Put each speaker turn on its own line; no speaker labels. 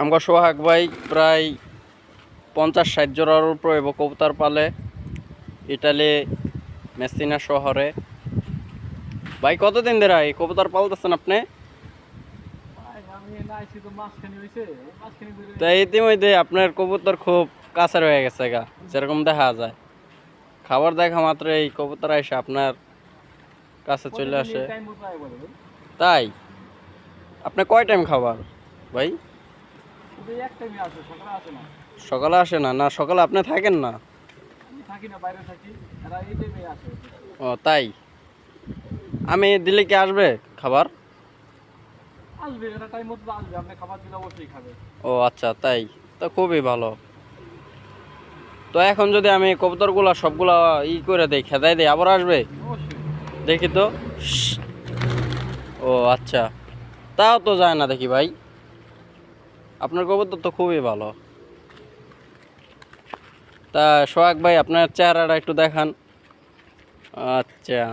আমার সোহাগ ভাই প্রায় 50-60 জোড়ার উপর কবুতর পালে ইটালি মেসিনা শহরে। ভাই কতদিন ধরে এই কবুতর পালতেছেন আপনি? তো ইতিমধ্যে আপনার কবুতর খুব কাছের হয়ে গেছে গা, যেরকম দেখা যায়। খাবার দেখা মাত্র এই কবুতর এসে আপনার কাছে চলে আসে। তাই আপনি কয় টাইম খাবার ভাই? সকালে আসে না? না সকালে আপনি থাকেন না? ও তাই, আমি দিলে কি আসবে খাবার? ও আচ্ছা, তাই তো খুবই ভালো। তো এখন যদি আমি কবুতরগুলা সবগুলা করে দেই, খেদাই দেই, আবার আসবে? দেখি তো। ও আচ্ছা, তাও তো যায় না দেখি ভাই। আপনার কবুতর তো খুবই ভালো। তা সোহাগ ভাই আপনার চেহারাটা একটু দেখান। আচ্ছা।